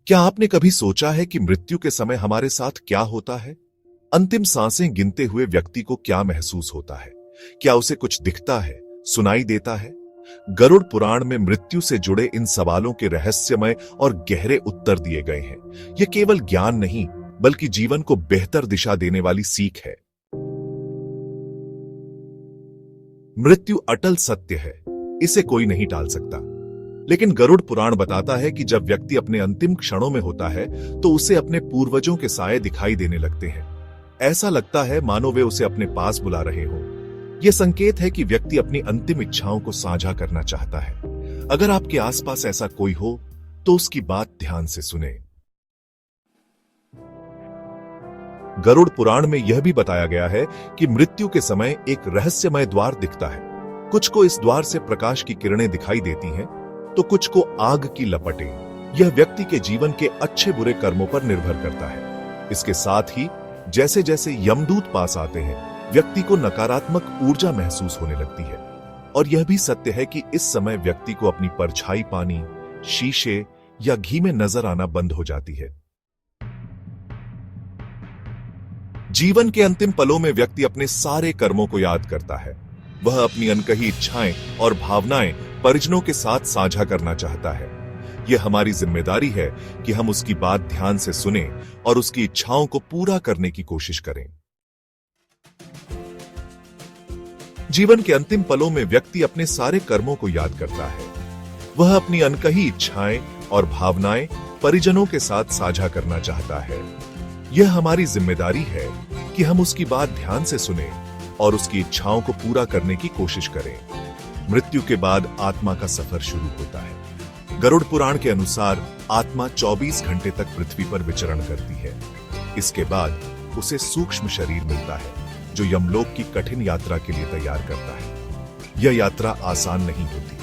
क्या आपने कभी सोचा है कि मृत्यु के समय हमारे साथ क्या होता है? अंतिम सांसें गिनते हुए व्यक्ति को क्या महसूस होता है? क्या उसे कुछ दिखता है, सुनाई देता है? गरुड़ पुराण में मृत्यु से जुड़े इन सवालों के रहस्यमय और गहरे उत्तर दिए गए हैं। यह केवल ज्ञान नहीं, बल्कि जीवन को बेहतर दिशा देने वाली सीख है। मृत्यु अटल सत्य है, इसे कोई नहीं टाल सकता। लेकिन गरुड़ पुराण बताता है कि जब व्यक्ति अपने अंतिम क्षणों में होता है तो उसे अपने पूर्वजों के साए दिखाई देने लगते हैं। ऐसा लगता है मानो वे उसे अपने पास बुला रहे हों। यह संकेत है कि व्यक्ति अपनी अंतिम इच्छाओं को साझा करना चाहता है। अगर आपके आसपास ऐसा कोई हो तो उसकी बात ध्यान से सुने। गरुड़ पुराण में यह भी बताया गया है कि मृत्यु के समय एक रहस्यमय द्वार दिखता है। कुछ को इस द्वार से प्रकाश की किरणें दिखाई देती हैं, तो कुछ को आग की लपटें। यह व्यक्ति के जीवन के अच्छे बुरे कर्मों पर निर्भर करता है। इसके साथ ही जैसे जैसे यमदूत पास आते हैं, व्यक्ति को नकारात्मक ऊर्जा महसूस होने लगती है। और यह भी सत्य है कि इस समय व्यक्ति को अपनी परछाई पानी, शीशे या घी में नजर आना बंद हो जाती है। जीवन के अंतिम पलों में व्यक्ति अपने सारे कर्मों को याद करता है। वह अपनी अनकही इच्छाएं और भावनाएं परिजनों के साथ साझा करना चाहता है। यह हमारी जिम्मेदारी है कि हम उसकी बात ध्यान से सुनें और उसकी इच्छाओं को पूरा करने की कोशिश करें। जीवन के अंतिम पलों में व्यक्ति अपने सारे कर्मों को याद करता है। वह अपनी अनकही इच्छाएं और भावनाएं परिजनों के साथ साझा करना चाहता है। यह हमारी जिम्मेदारी है कि हम उसकी बात ध्यान से सुनें और उसकी इच्छाओं को पूरा करने की कोशिश करें। मृत्यु के बाद आत्मा का सफर शुरू होता है। गरुड़ पुराण के अनुसार आत्मा 24 घंटे तक पृथ्वी पर विचरण करती है। इसके बाद उसे सूक्ष्म शरीर मिलता है, जो यमलोक की कठिन यात्रा के लिए तैयार करता है। यह यात्रा आसान नहीं होती।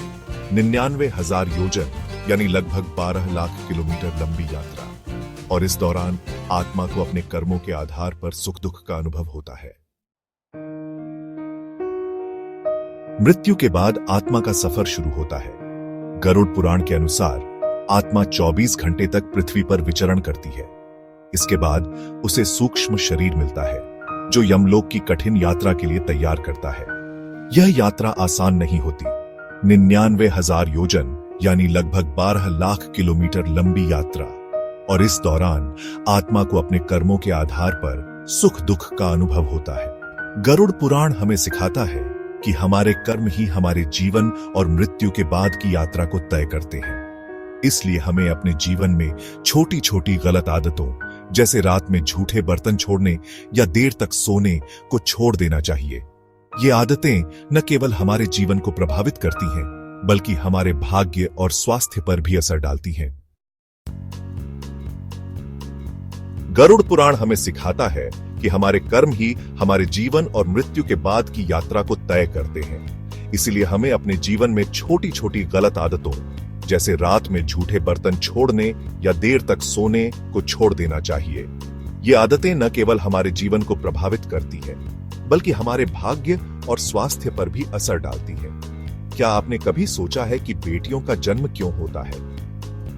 99,000 योजन यानी लगभग 12 लाख किलोमीटर लंबी यात्रा। और इस दौरान आत्मा को अपने कर्मों के आधार पर सुख दुख का अनुभव होता है। मृत्यु के बाद आत्मा का सफर शुरू होता है। गरुड़ पुराण के अनुसार आत्मा 24 घंटे तक पृथ्वी पर विचरण करती है। इसके बाद उसे सूक्ष्म शरीर मिलता है, जो यमलोक की कठिन यात्रा के लिए तैयार करता है। यह यात्रा आसान नहीं होती। 99,000 योजन यानी लगभग 12 लाख किलोमीटर लंबी यात्रा। और इस दौरान आत्मा को अपने कर्मों के आधार पर सुख दुख का अनुभव होता है। गरुड़ पुराण हमें सिखाता है कि हमारे कर्म ही हमारे जीवन और मृत्यु के बाद की यात्रा को तय करते हैं। इसलिए हमें अपने जीवन में छोटी छोटी गलत आदतों, जैसे रात में झूठे बर्तन छोड़ने या देर तक सोने को छोड़ देना चाहिए। ये आदतें न केवल हमारे जीवन को प्रभावित करती हैं, बल्कि हमारे भाग्य और स्वास्थ्य पर भी असर डालती हैं। गरुड़ पुराण हमें सिखाता है कि हमारे कर्म ही हमारे जीवन और मृत्यु के बाद की यात्रा को तय करते हैं। इसलिए हमें अपने जीवन में छोटी छोटी गलत आदतों, जैसे रात में झूठे बर्तन छोड़ने या देर तक सोने को छोड़ देना चाहिए। ये आदतें न केवल हमारे जीवन को प्रभावित करती हैं, बल्कि हमारे भाग्य और स्वास्थ्य पर भी असर डालती हैं। क्या आपने कभी सोचा है कि बेटियों का जन्म क्यों होता है?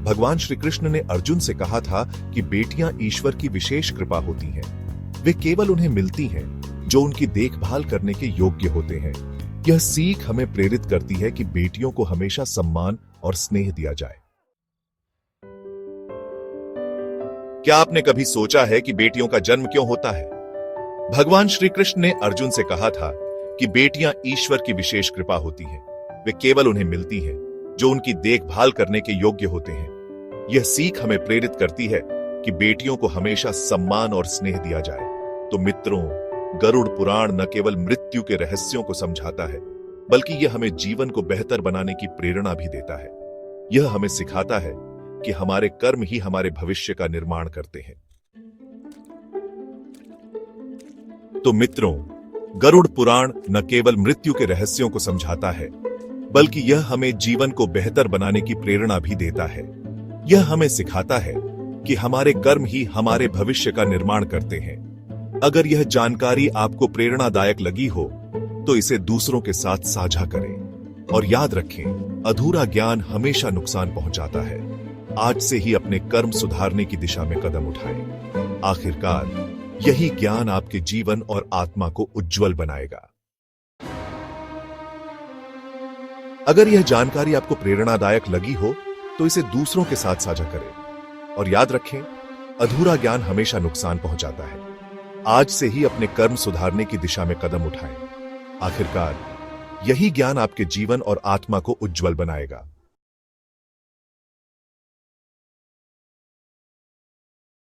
भगवान श्री कृष्ण ने अर्जुन से कहा था कि बेटियां ईश्वर की विशेष कृपा होती हैं। वे केवल उन्हें मिलती हैं जो उनकी देखभाल करने के योग्य होते हैं। यह सीख हमें प्रेरित करती है कि बेटियों को हमेशा सम्मान और स्नेह दिया जाए। क्या आपने कभी सोचा है कि बेटियों का जन्म क्यों होता है? भगवान श्री कृष्ण ने अर्जुन से कहा था कि बेटियां ईश्वर की विशेष कृपा होती हैं। वे केवल उन्हें मिलती हैं जो उनकी देखभाल करने के योग्य होते हैं। यह सीख हमें प्रेरित करती है कि बेटियों को हमेशा सम्मान और स्नेह दिया जाए। तो मित्रों, गरुड़ पुराण न केवल मृत्यु के रहस्यों को समझाता है, बल्कि यह हमें जीवन को बेहतर बनाने की प्रेरणा भी देता है। यह हमें सिखाता है कि हमारे कर्म ही हमारे भविष्य का निर्माण करते हैं। तो मित्रों, गरुड़ पुराण न केवल मृत्यु के रहस्यों को समझाता है, बल्कि यह हमें जीवन को बेहतर बनाने की प्रेरणा भी देता है। यह हमें सिखाता है कि हमारे कर्म ही हमारे भविष्य का निर्माण करते हैं। अगर यह जानकारी आपको प्रेरणादायक लगी हो, तो इसे दूसरों के साथ साझा करें। और याद रखें, अधूरा ज्ञान हमेशा नुकसान पहुंचाता है। आज से ही अपने कर्म सुधारने की दिशा में कदम उठाएं। आखिरकार यही ज्ञान आपके जीवन और आत्मा को उज्जवल बनाएगा। अगर यह जानकारी आपको प्रेरणादायक लगी हो तो इसे दूसरों के साथ साझा करें और याद रखें, अधूरा ज्ञान हमेशा नुकसान पहुंचाता है। आज से ही अपने कर्म सुधारने की दिशा में कदम उठाएं। आखिरकार यही ज्ञान आपके जीवन और आत्मा को उज्जवल बनाएगा।